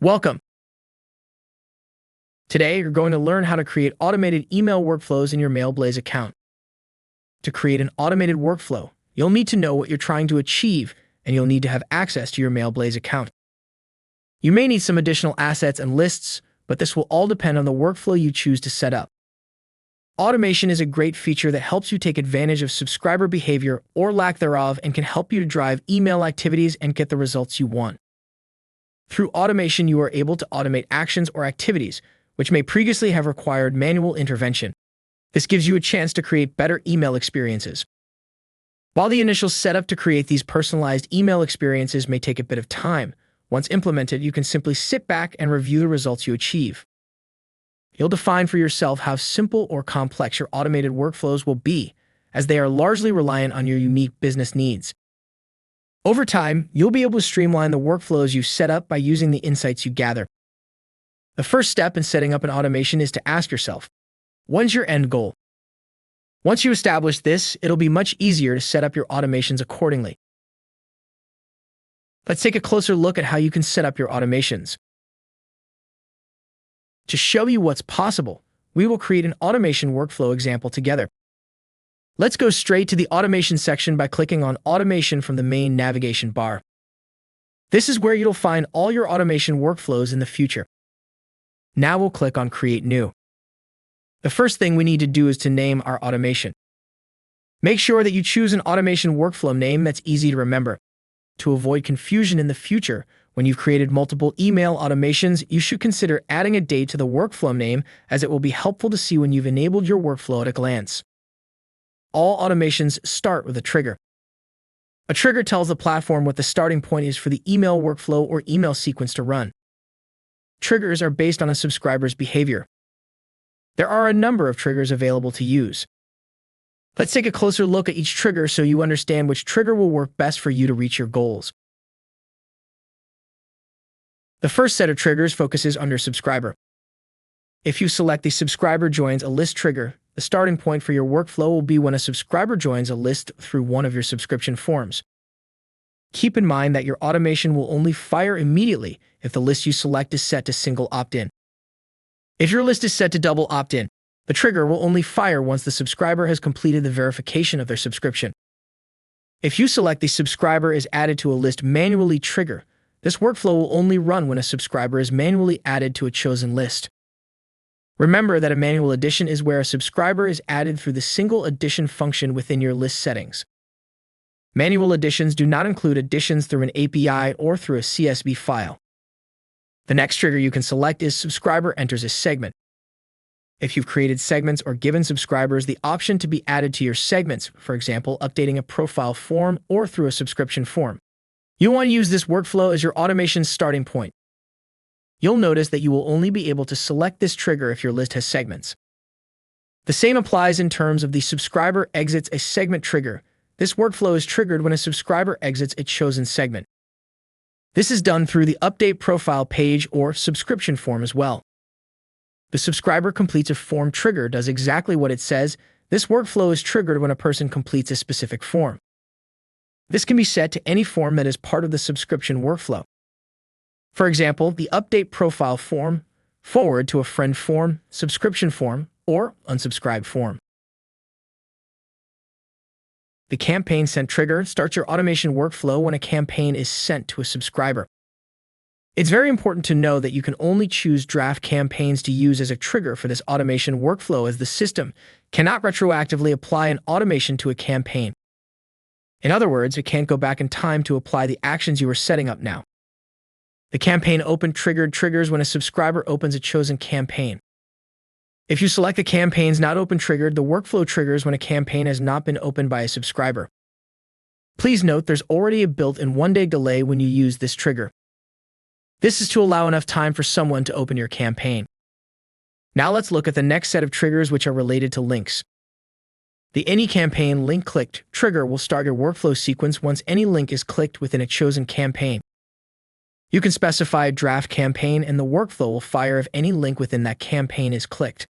Welcome. Today, you're going to learn how to create automated email workflows in your Mailblaze account. To create an automated workflow, you'll need to know what you're trying to achieve, and you'll need to have access to your Mailblaze account. You may need some additional assets and lists, but this will all depend on the workflow you choose to set up. Automation is a great feature that helps you take advantage of subscriber behavior or lack thereof and can help you to drive email activities and get the results you want. Through automation, you are able to automate actions or activities, which may previously have required manual intervention. This gives you a chance to create better email experiences. While the initial setup to create these personalized email experiences may take a bit of time, once implemented, you can simply sit back and review the results you achieve. You'll define for yourself how simple or complex your automated workflows will be, as they are largely reliant on your unique business needs. Over time, you'll be able to streamline the workflows you've set up by using the insights you gather. The first step in setting up an automation is to ask yourself, what's your end goal? Once you establish this, it'll be much easier to set up your automations accordingly. Let's take a closer look at how you can set up your automations. To show you what's possible, we will create an automation workflow example together. Let's go straight to the automation section by clicking on Automation from the main navigation bar. This is where you'll find all your automation workflows in the future. Now we'll click on Create New. The first thing we need to do is to name our automation. Make sure that you choose an automation workflow name that's easy to remember. To avoid confusion in the future, when you've created multiple email automations, you should consider adding a date to the workflow name, as it will be helpful to see when you've enabled your workflow at a glance. All automations start with a trigger. A trigger tells the platform what the starting point is for the email workflow or email sequence to run. Triggers are based on a subscriber's behavior. There are a number of triggers available to use. Let's take a closer look at each trigger so you understand which trigger will work best for you to reach your goals. The first set of triggers focuses on your subscriber. If you select the subscriber joins a list trigger, the starting point for your workflow will be when a subscriber joins a list through one of your subscription forms. Keep in mind that your automation will only fire immediately if the list you select is set to single opt-in. If your list is set to double opt-in, the trigger will only fire once the subscriber has completed the verification of their subscription. If you select the subscriber is added to a list manually trigger, this workflow will only run when a subscriber is manually added to a chosen list. Remember that a manual addition is where a subscriber is added through the single addition function within your list settings. Manual additions do not include additions through an API or through a CSV file. The next trigger you can select is subscriber enters a segment. If you've created segments or given subscribers the option to be added to your segments, for example, updating a profile form or through a subscription form, you want to use this workflow as your automation's starting point. You'll notice that you will only be able to select this trigger if your list has segments. The same applies in terms of the subscriber exits a segment trigger. This workflow is triggered when a subscriber exits a chosen segment. This is done through the update profile page or subscription form as well. The subscriber completes a form trigger does exactly what it says. This workflow is triggered when a person completes a specific form. This can be set to any form that is part of the subscription workflow. For example, the update profile form, forward to a friend form, subscription form, or unsubscribe form. The campaign sent trigger starts your automation workflow when a campaign is sent to a subscriber. It's very important to know that you can only choose draft campaigns to use as a trigger for this automation workflow, as the system cannot retroactively apply an automation to a campaign. In other words, it can't go back in time to apply the actions you are setting up now. The campaign open triggered triggers when a subscriber opens a chosen campaign. If you select the campaigns not open triggered, the workflow triggers when a campaign has not been opened by a subscriber. Please note there's already a built-in one-day delay when you use this trigger. This is to allow enough time for someone to open your campaign. Now let's look at the next set of triggers, which are related to links. The Any Campaign Link Clicked trigger will start your workflow sequence once any link is clicked within a chosen campaign. You can specify a draft campaign and the workflow will fire if any link within that campaign is clicked.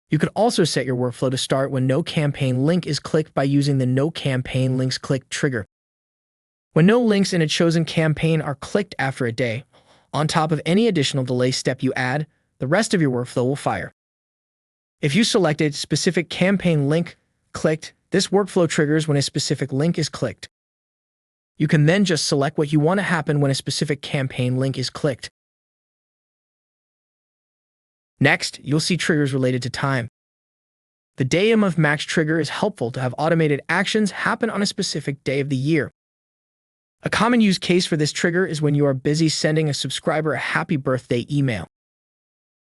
You can also set your workflow to start when no campaign link is clicked by using the No Campaign Links Clicked trigger. When no links in a chosen campaign are clicked after a day, On top of any additional delay step you add, the rest of your workflow will fire. If you selected specific campaign link clicked, this workflow triggers when a specific link is clicked. You can then just select what you want to happen when a specific campaign link is clicked. Next, you'll see triggers related to time. The day and month max trigger is helpful to have automated actions happen on a specific day of the year. A common use case for this trigger is when you are busy sending a subscriber a happy birthday email.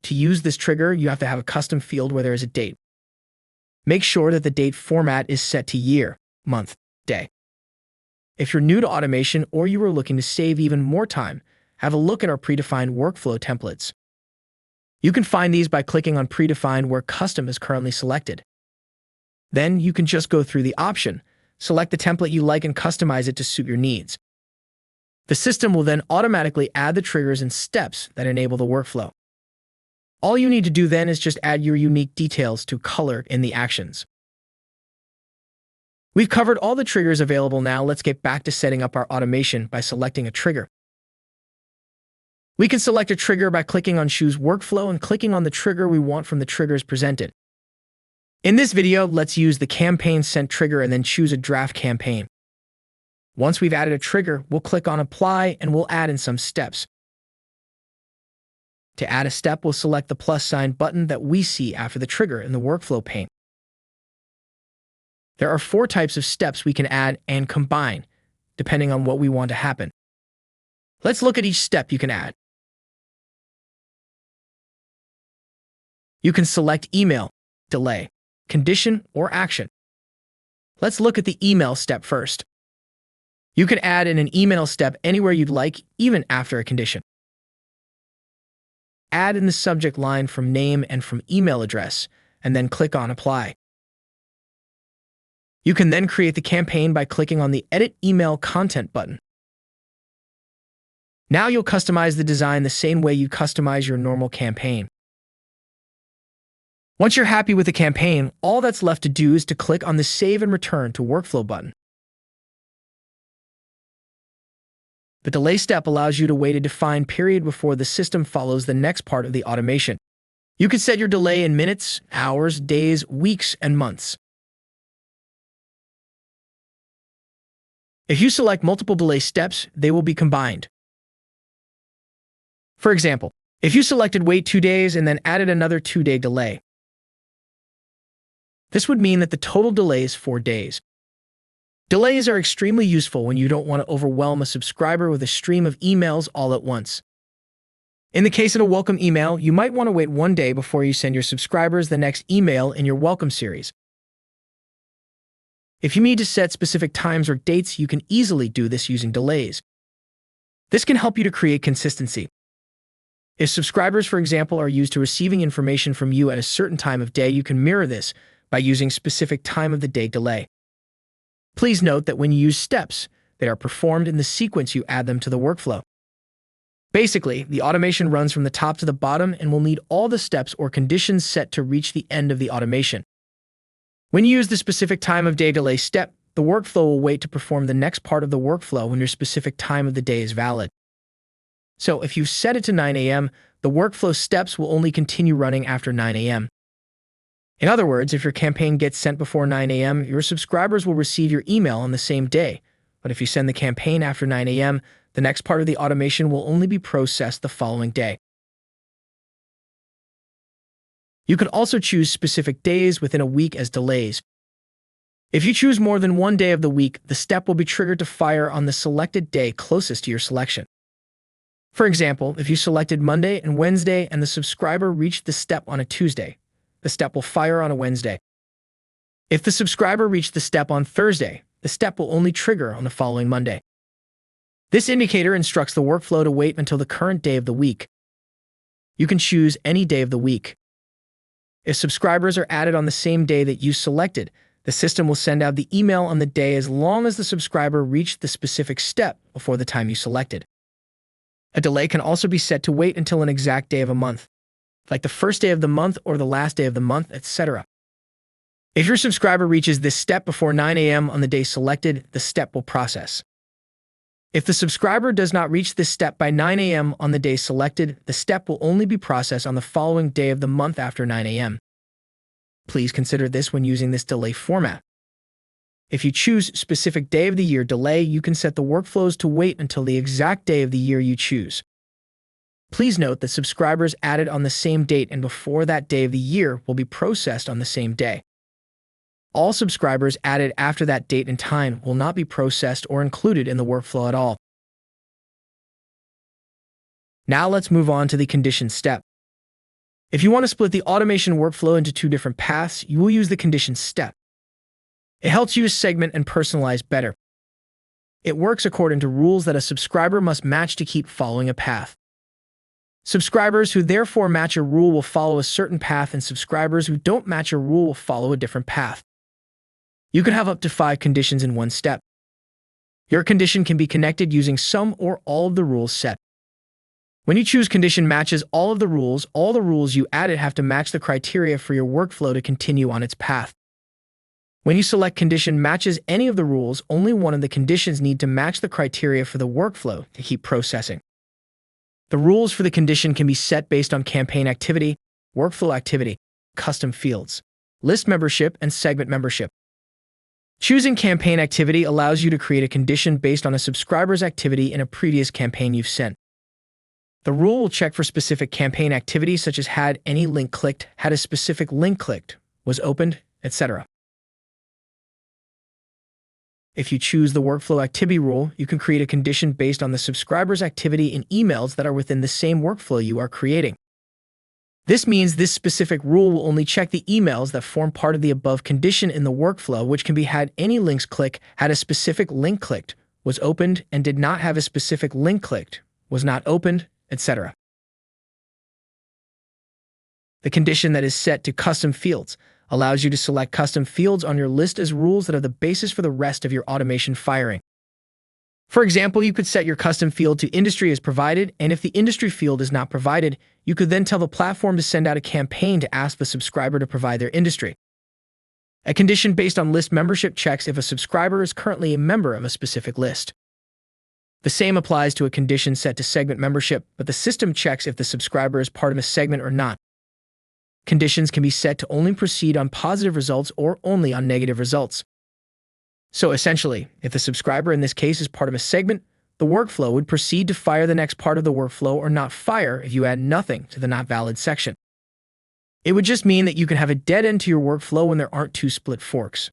To use this trigger, you have to have a custom field where there is a date. Make sure that the date format is set to year, month, day. If you're new to automation or you are looking to save even more time, have a look at our predefined workflow templates. You can find these by clicking on predefined where custom is currently selected. Then you can just go through the option, select the template you like and customize it to suit your needs. The system will then automatically add the triggers and steps that enable the workflow. All you need to do then is just add your unique details to color in the actions. We've covered all the triggers available now. Let's get back to setting up our automation by selecting a trigger. We can select a trigger by clicking on Choose Workflow and clicking on the trigger we want from the triggers presented. In this video, let's use the campaign sent trigger and then choose a draft campaign. Once we've added a trigger, we'll click on Apply and we'll add in some steps. To add a step, we'll select the plus sign button that we see after the trigger in the workflow pane. There are 4 types of steps we can add and combine, depending on what we want to happen. Let's look at each step you can add. You can select email, delay, condition, or action. Let's look at the email step first. You can add in an email step anywhere you'd like, even after a condition. Add in the subject line from name and from email address, and then click on Apply. You can then create the campaign by clicking on the Edit Email Content button. Now you'll customize the design the same way you customize your normal campaign. Once you're happy with the campaign, all that's left to do is to click on the Save and Return to Workflow button. The delay step allows you to wait a defined period before the system follows the next part of the automation. You can set your delay in minutes, hours, days, weeks, and months. If you select multiple delay steps, they will be combined. For example, if you selected wait 2 days and then added another 2-day delay, this would mean that the total delay is 4 days. Delays are extremely useful when you don't want to overwhelm a subscriber with a stream of emails all at once. In the case of a welcome email, you might want to wait 1 day before you send your subscribers the next email in your welcome series. If you need to set specific times or dates, you can easily do this using delays. This can help you to create consistency. If subscribers, for example, are used to receiving information from you at a certain time of day, you can mirror this by using specific time of the day delay. Please note that when you use steps, they are performed in the sequence you add them to the workflow. Basically, the automation runs from the top to the bottom and will need all the steps or conditions set to reach the end of the automation. When you use the specific time of day delay step, the workflow will wait to perform the next part of the workflow when your specific time of the day is valid. So if you set it to 9 a.m., the workflow steps will only continue running after 9 a.m. In other words, if your campaign gets sent before 9 a.m., your subscribers will receive your email on the same day. But if you send the campaign after 9 a.m., the next part of the automation will only be processed the following day. You can also choose specific days within a week as delays. If you choose more than 1 day of the week, the step will be triggered to fire on the selected day closest to your selection. For example, if you selected Monday and Wednesday and the subscriber reached the step on a Tuesday, the step will fire on a Wednesday. If the subscriber reached the step on Thursday, the step will only trigger on the following Monday. This indicator instructs the workflow to wait until the current day of the week. You can choose any day of the week. If subscribers are added on the same day that you selected, the system will send out the email on the day as long as the subscriber reached the specific step before the time you selected. A delay can also be set to wait until an exact day of a month, like the first day of the month or the last day of the month, etc. If your subscriber reaches this step before 9 a.m. on the day selected, the step will process. If the subscriber does not reach this step by 9 a.m. on the day selected, the step will only be processed on the following day of the month after 9 a.m. Please consider this when using this delay format. If you choose specific day of the year delay, you can set the workflows to wait until the exact day of the year you choose. Please note that subscribers added on the same date and before that day of the year will be processed on the same day. All subscribers added after that date and time will not be processed or included in the workflow at all. Now let's move on to the condition step. If you want to split the automation workflow into two different paths, you will use the condition step. It helps you to segment and personalize better. It works according to rules that a subscriber must match to keep following a path. Subscribers who therefore match a rule will follow a certain path, and subscribers who don't match a rule will follow a different path. You can have up to 5 conditions in one step. Your condition can be connected using some or all of the rules set. When you choose condition matches all the rules you added have to match the criteria for your workflow to continue on its path. When you select condition matches any of the rules, only one of the conditions need to match the criteria for the workflow to keep processing. The rules for the condition can be set based on campaign activity, workflow activity, custom fields, list membership, and segment membership. Choosing campaign activity allows you to create a condition based on a subscriber's activity in a previous campaign you've sent. The rule will check for specific campaign activity such as had any link clicked, had a specific link clicked, was opened, etc. If you choose the workflow activity rule, you can create a condition based on the subscriber's activity in emails that are within the same workflow you are creating. This means this specific rule will only check the emails that form part of the above condition in the workflow, which can be had any links clicked, had a specific link clicked, was opened, and did not have a specific link clicked, was not opened, etc. The condition that is set to custom fields allows you to select custom fields on your list as rules that are the basis for the rest of your automation firing. For example, you could set your custom field to industry as provided, and if the industry field is not provided, you could then tell the platform to send out a campaign to ask the subscriber to provide their industry. A condition based on list membership checks if a subscriber is currently a member of a specific list. The same applies to a condition set to segment membership, but the system checks if the subscriber is part of a segment or not. Conditions can be set to only proceed on positive results or only on negative results. So essentially, if the subscriber in this case is part of a segment, the workflow would proceed to fire the next part of the workflow or not fire if you add nothing to the not valid section. It would just mean that you can have a dead end to your workflow when there aren't two split forks.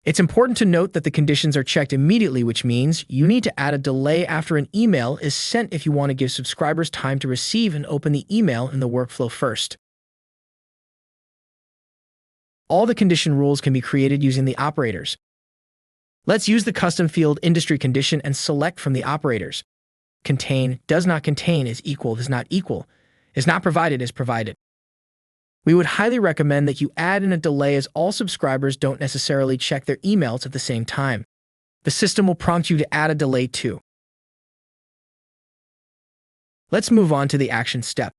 It's important to note that the conditions are checked immediately, which means you need to add a delay after an email is sent if you want to give subscribers time to receive and open the email in the workflow first. All the condition rules can be created using the operators. Let's use the custom field industry condition and select from the operators. Contain, does not contain, is equal, does not equal, is not provided, is provided. We would highly recommend that you add in a delay as all subscribers don't necessarily check their emails at the same time. The system will prompt you to add a delay too. Let's move on to the action step.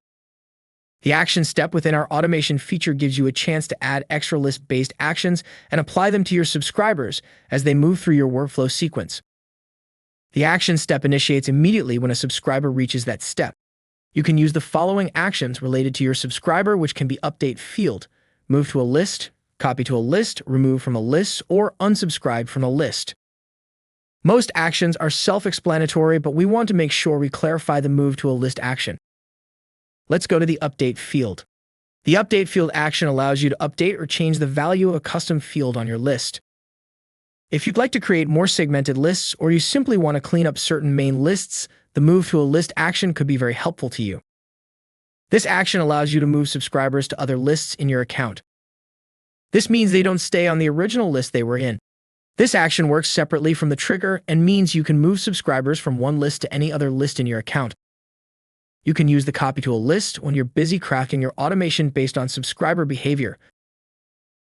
The action step within our automation feature gives you a chance to add extra list-based actions and apply them to your subscribers as they move through your workflow sequence. The action step initiates immediately when a subscriber reaches that step. You can use the following actions related to your subscriber, which can be update field, move to a list, copy to a list, remove from a list, or unsubscribe from a list. Most actions are self-explanatory, but we want to make sure we clarify the move to a list action. Let's go to the update field. The update field action allows you to update or change the value of a custom field on your list. If you'd like to create more segmented lists or you simply want to clean up certain main lists, the move to a list action could be very helpful to you. This action allows you to move subscribers to other lists in your account. This means they don't stay on the original list they were in. This action works separately from the trigger and means you can move subscribers from one list to any other list in your account. You can use the copy to a list when you're busy crafting your automation based on subscriber behavior.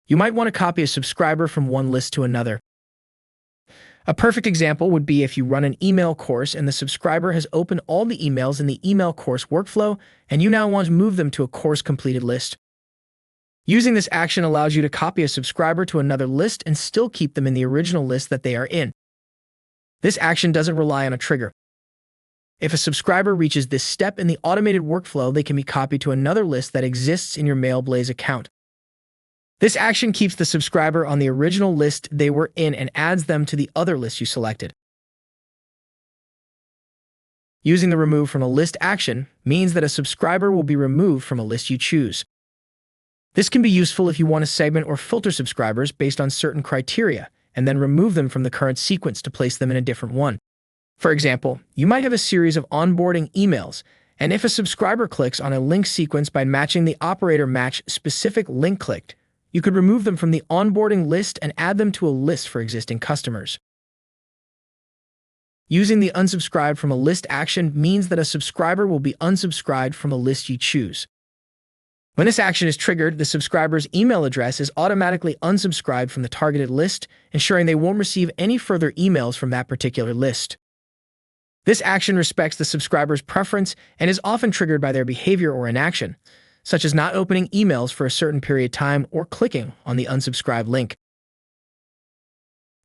You might want to copy a subscriber from one list to another. A perfect example would be if you run an email course and the subscriber has opened all the emails in the email course workflow and you now want to move them to a course completed list. Using this action allows you to copy a subscriber to another list and still keep them in the original list that they are in. This action doesn't rely on a trigger. If a subscriber reaches this step in the automated workflow, they can be copied to another list that exists in your Mailblaze account. This action keeps the subscriber on the original list they were in and adds them to the other list you selected. Using the Remove from a List action means that a subscriber will be removed from a list you choose. This can be useful if you want to segment or filter subscribers based on certain criteria and then remove them from the current sequence to place them in a different one. For example, you might have a series of onboarding emails, and if a subscriber clicks on a link sequence by matching the operator match specific link clicked, you could remove them from the onboarding list and add them to a list for existing customers. Using the Unsubscribe from a List action means that a subscriber will be unsubscribed from a list you choose. When this action is triggered, the subscriber's email address is automatically unsubscribed from the targeted list, ensuring they won't receive any further emails from that particular list. This action respects the subscriber's preference and is often triggered by their behavior or inaction, such as not opening emails for a certain period of time or clicking on the unsubscribe link.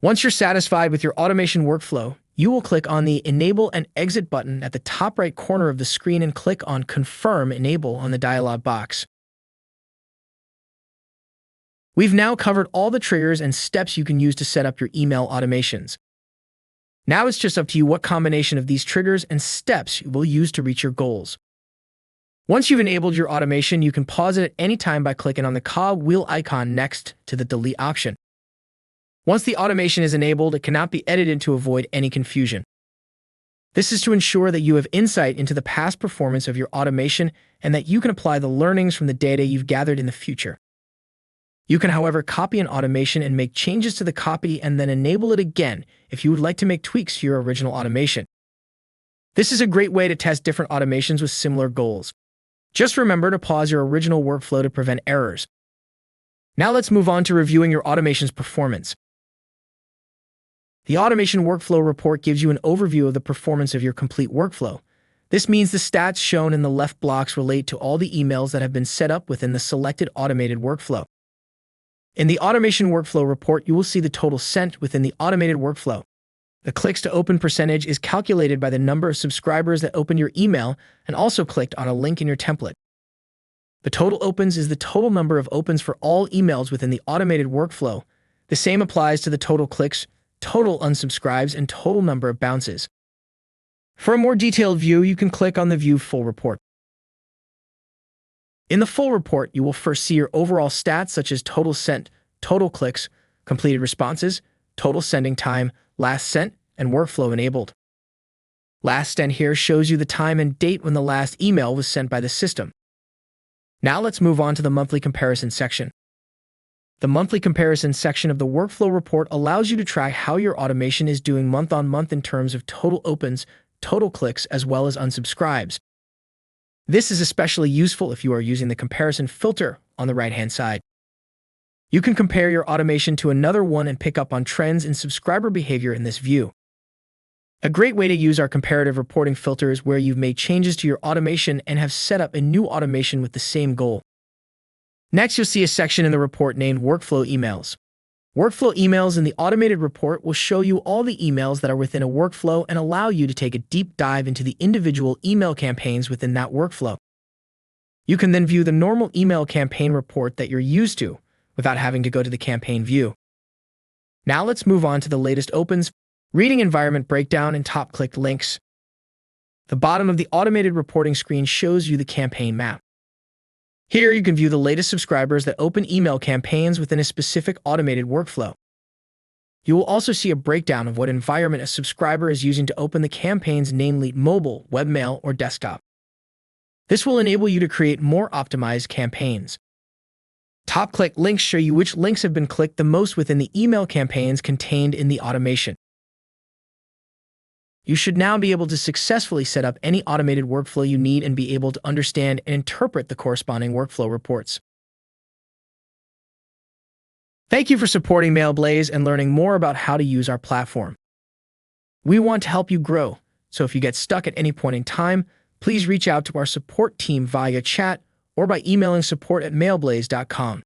Once you're satisfied with your automation workflow, you will click on the Enable and Exit button at the top right corner of the screen and click on Confirm Enable on the dialog box. We've now covered all the triggers and steps you can use to set up your email automations. Now it's just up to you what combination of these triggers and steps you will use to reach your goals. Once you've enabled your automation, you can pause it at any time by clicking on the cog wheel icon next to the Delete option. Once the automation is enabled, it cannot be edited to avoid any confusion. This is to ensure that you have insight into the past performance of your automation and that you can apply the learnings from the data you've gathered in the future. You can, however, copy an automation and make changes to the copy and then enable it again if you would like to make tweaks to your original automation. This is a great way to test different automations with similar goals. Just remember to pause your original workflow to prevent errors. Now let's move on to reviewing your automation's performance. The Automation Workflow Report gives you an overview of the performance of your complete workflow. This means the stats shown in the left blocks relate to all the emails that have been set up within the selected automated workflow. In the Automation Workflow Report, you will see the total sent within the automated workflow. The clicks to open percentage is calculated by the number of subscribers that opened your email and also clicked on a link in your template. The total opens is the total number of opens for all emails within the automated workflow. The same applies to the total clicks, total unsubscribes, and total number of bounces. For a more detailed view, you can click on the View Full Report. In the full report, you will first see your overall stats such as total sent, total clicks, completed responses, total sending time, last sent, and workflow enabled. Last sent here shows you the time and date when the last email was sent by the system. Now let's move on to the monthly comparison section. The monthly comparison section of the workflow report allows you to track how your automation is doing month on month in terms of total opens, total clicks, as well as unsubscribes. This is especially useful if you are using the comparison filter on the right-hand side. You can compare your automation to another one and pick up on trends in subscriber behavior in this view. A great way to use our comparative reporting filter is where you've made changes to your automation and have set up a new automation with the same goal. Next, you'll see a section in the report named Workflow Emails. Workflow emails in the automated report will show you all the emails that are within a workflow and allow you to take a deep dive into the individual email campaigns within that workflow. You can then view the normal email campaign report that you're used to without having to go to the campaign view. Now let's move on to the latest opens, reading environment breakdown, and top clicked links. The bottom of the automated reporting screen shows you the campaign map. Here you can view the latest subscribers that open email campaigns within a specific automated workflow. You will also see a breakdown of what environment a subscriber is using to open the campaigns, namely mobile, webmail, or desktop. This will enable you to create more optimized campaigns. Top click links show you which links have been clicked the most within the email campaigns contained in the automation. You should now be able to successfully set up any automated workflow you need and be able to understand and interpret the corresponding workflow reports. Thank you for supporting Mailblaze and learning more about how to use our platform. We want to help you grow, so if you get stuck at any point in time, please reach out to our support team via chat or by emailing support@mailblaze.com.